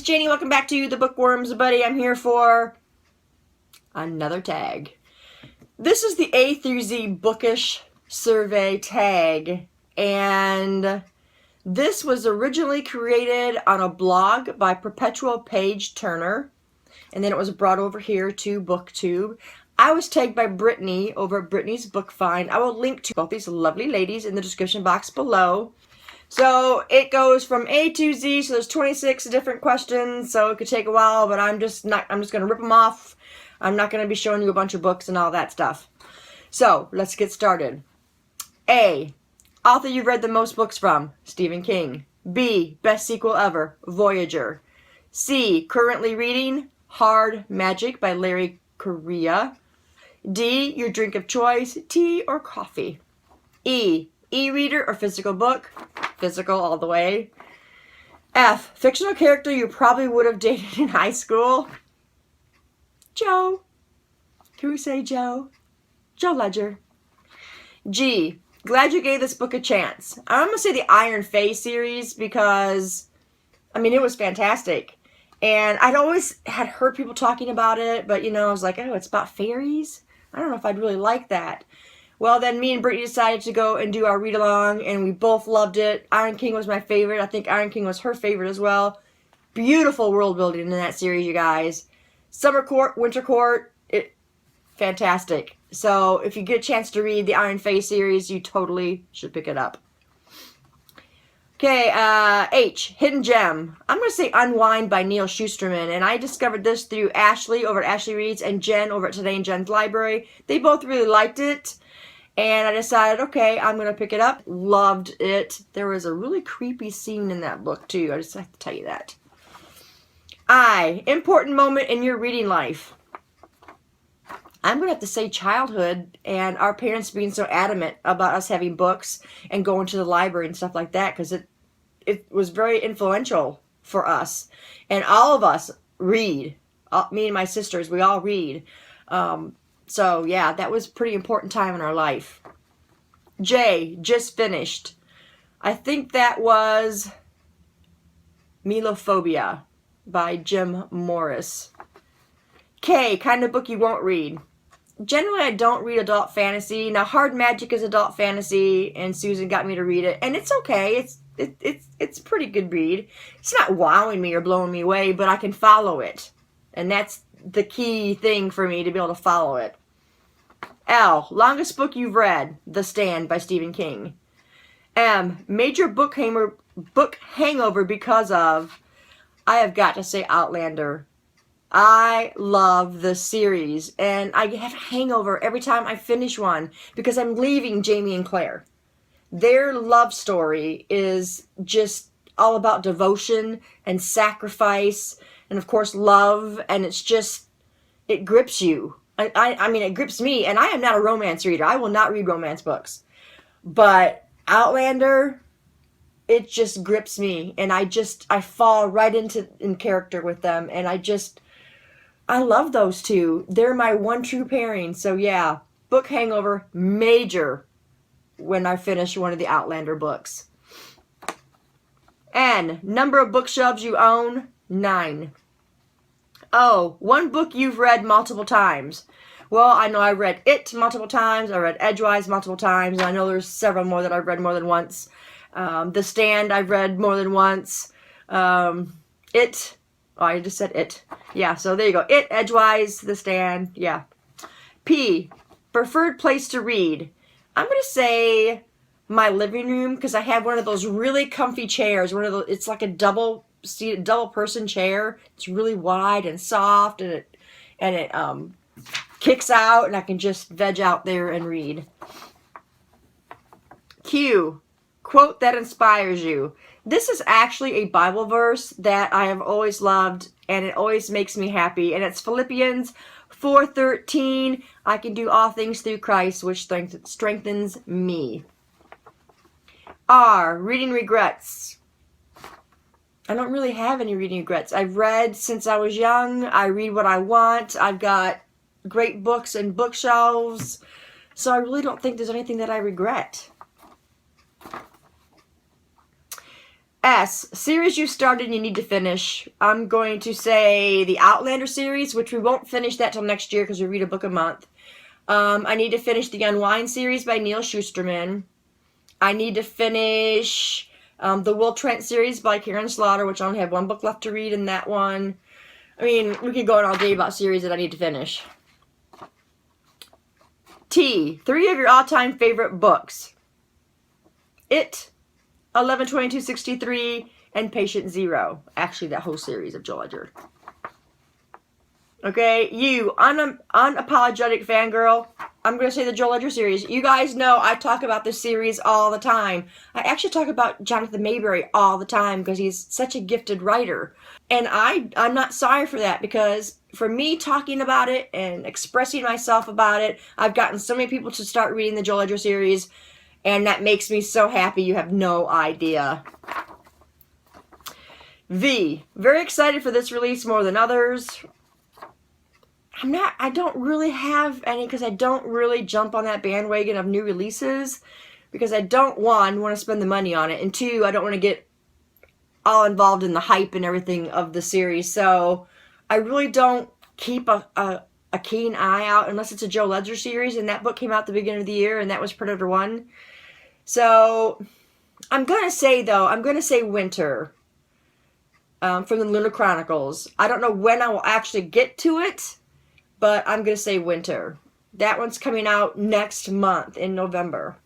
it's Janie. Welcome back to the Bookworms, buddy. I'm here for another tag. This is the A through Z Bookish Survey tag, and this was originally created on a blog by Perpetual Page Turner, and then it was brought over here to BookTube. I was tagged by Brittany over at Brittany's Book Find. I will link to both these lovely ladies in the description box below. So it goes from A to Z, so there's 26 different questions, so it could take a while, but I'm just going to rip them off. I'm not going to be showing you a bunch of books and all that stuff. So let's get started. A, author you've read the most books from, Stephen King. B, best sequel ever, Voyager. C, currently reading, Hard Magic by Larry Correia. D, your drink of choice, tea or coffee. E, e-reader or physical book, physical all the way. F, fictional character you probably would have dated in high school, Joe. Can we say Joe? Joe Ledger. G, glad you gave this book a chance. I'm going to say the Iron Fae series because, I mean, it was fantastic. And I'd always had heard people talking about it, but, you know, I was like, oh, it's about fairies? I don't know if I'd really like that. Well, then me and Brittany decided to go and do our read-along, and we both loved it. Iron King was my favorite. I think Iron King was her favorite as well. Beautiful world building in that series, you guys. Summer Court, Winter Court, fantastic. So if you get a chance to read the Iron Fae series, you totally should pick it up. Okay, H, Hidden Gem. I'm going to say Unwind by Neil Shusterman, and I discovered this through Ashley over at Ashley Reads and Jen over at Today in Jen's Library. They both really liked it. And I decided, okay, I'm going to pick it up. Loved it. There was a really creepy scene in that book, too. I just have to tell you that. I, important moment in your reading life. I'm going to have to say childhood and our parents being so adamant about us having books and going to the library and stuff like that, because it was very influential for us. And all of us read. Me and my sisters, we all read. So, yeah, that was a pretty important time in our life. J, just finished. I think that was Melophobia by Jim Morris. K, kind of book you won't read. Generally, I don't read adult fantasy. Now, Hard Magic is adult fantasy, and Susan got me to read it. And it's okay. It's a pretty good read. It's not wowing me or blowing me away, but I can follow it. And that's the key thing for me, to be able to follow it. L, longest book you've read, The Stand by Stephen King. M, major book hangover because of, I have got to say Outlander. I love the series, and I have a hangover every time I finish one because I'm leaving Jamie and Claire. Their love story is just all about devotion and sacrifice and, of course, love, and it's just, it grips you. I mean, it grips me, and I am not a romance reader. I will not read romance books. But Outlander, it just grips me, and I fall right in character with them, and I love those two. They're my one true pairing. So, yeah, book hangover, major, when I finish one of the Outlander books. N, number of bookshelves you own, 9. Oh, one book you've read multiple times. Well, I know I read It multiple times. I read Edgewise multiple times. And I know there's several more that I've read more than once. The Stand I've read more than once. It. Oh, I just said It. Yeah, so there you go. It, Edgewise, The Stand. Yeah. P, preferred place to read. I'm going to say my living room because I have one of those really comfy chairs. It's like a double person chair. It's really wide and soft, and it kicks out, and I can just veg out there and read. Q, quote that inspires you. This is actually a Bible verse that I have always loved, and it always makes me happy, and it's Philippians 4:13. I can do all things through Christ, which strengthens me. R, reading regrets. I don't really have any reading regrets. I've read since I was young. I read what I want. I've got great books and bookshelves. So I really don't think there's anything that I regret. S, series you started and you need to finish. I'm going to say the Outlander series, which we won't finish that till next year because we read a book a month. I need to finish the Unwind series by Neil Shusterman. I need to finish the Will Trent series by Karen Slaughter, which I only have one book left to read in that one. I mean, we could go on all day about series that I need to finish. T, 3 of your all-time favorite books. It, 11/22/63, and Patient Zero. Actually, that whole series of Joe Ledger. Okay, you, unapologetic fangirl. I'm going to say the Joe Ledger series. You guys know I talk about this series all the time. I actually talk about Jonathan Mayberry all the time because he's such a gifted writer. And I'm not sorry for that, because for me talking about it and expressing myself about it, I've gotten so many people to start reading the Joe Ledger series, and that makes me so happy you have no idea. V, very excited for this release more than others. I don't really have any because I don't really jump on that bandwagon of new releases because I don't, one, want to spend the money on it, and two, I don't want to get all involved in the hype and everything of the series. So I really don't keep a keen eye out unless it's a Joe Ledger series, and that book came out at the beginning of the year, and that was Predator 1. So I'm going to say, though, I'm going to say Winter from the Lunar Chronicles. I don't know when I will actually get to it, but I'm going to say Winter. That one's coming out next month in November.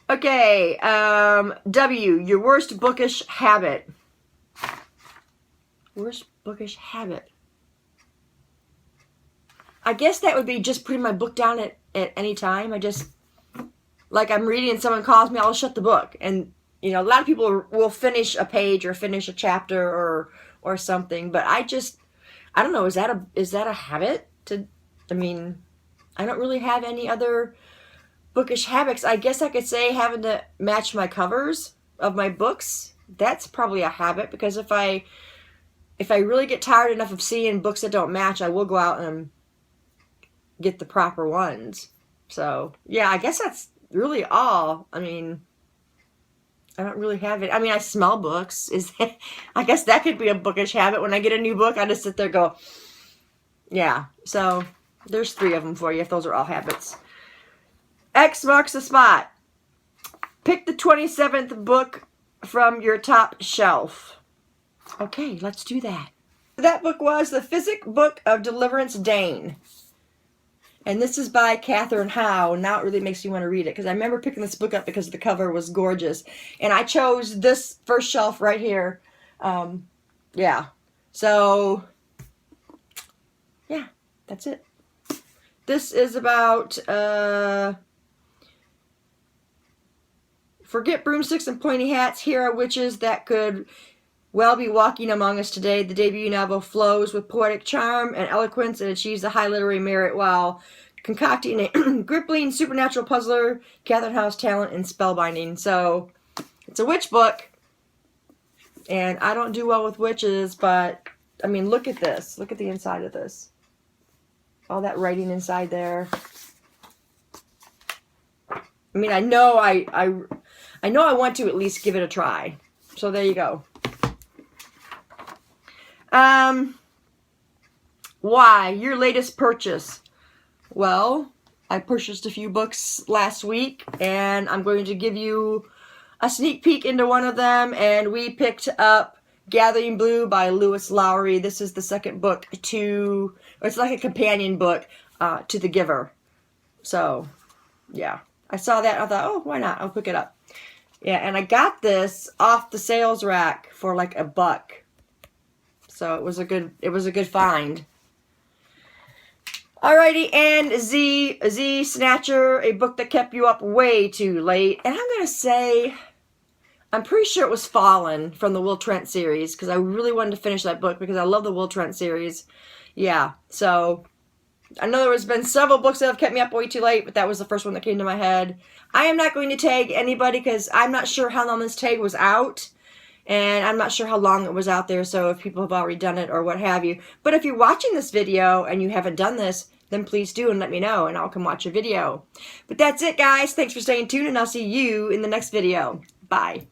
Okay, W, your worst bookish habit. Worst bookish habit. I guess that would be just putting my book down at any time. I just, like, I'm reading and someone calls me, I'll shut the book. And, you know, a lot of people will finish a page or finish a chapter or something, but I don't know, is that a habit? I mean, I don't really have any other bookish habits. I guess I could say having to match my covers of my books. That's probably a habit, because if I really get tired enough of seeing books that don't match, I will go out and get the proper ones. So, yeah, I guess that's really all. I mean, I don't really have it. I mean, I smell books. I guess that could be a bookish habit. When I get a new book, I just sit there and go, yeah. So there's 3 of them for you if those are all habits. X marks the spot. Pick the 27th book from your top shelf. Okay, let's do that. That book was The Physic Book of Deliverance Dane. And this is by Catherine Howe. Now it really makes me want to read it, because I remember picking this book up because the cover was gorgeous. And I chose this first shelf right here. Yeah. So, yeah, that's it. This is about, forget broomsticks and pointy hats. Here are witches that could well be walking among us today. The debut novel flows with poetic charm and eloquence and achieves a high literary merit while concocting a gripping supernatural puzzler, Catherine Howe's talent in spellbinding. So, it's a witch book, and I don't do well with witches, but, I mean, look at this. Look at the inside of this. All that writing inside there. I mean, I know I want to at least give it a try. So there you go. Why? Your latest purchase. Well, I purchased a few books last week, and I'm going to give you a sneak peek into one of them, and we picked up Gathering Blue by Lewis Lowry. This is the second book to, or it's like a companion book to The Giver. So, yeah. I saw that and I thought, oh, why not? I'll pick it up. Yeah, and I got this off the sales rack for like $1. So it was a good find. Alrighty, and Z Snatcher, a book that kept you up way too late. And I'm gonna say, I'm pretty sure it was Fallen from the Will Trent series, because I really wanted to finish that book because I love the Will Trent series. Yeah, so I know there's been several books that have kept me up way too late, but that was the first one that came to my head. I am not going to tag anybody because I'm not sure how long this tag was out. And I'm not sure how long it was out there, so if people have already done it or what have you. But if you're watching this video and you haven't done this, then please do and let me know, and I'll come watch your video. But that's it, guys. Thanks for staying tuned, and I'll see you in the next video. Bye. Bye.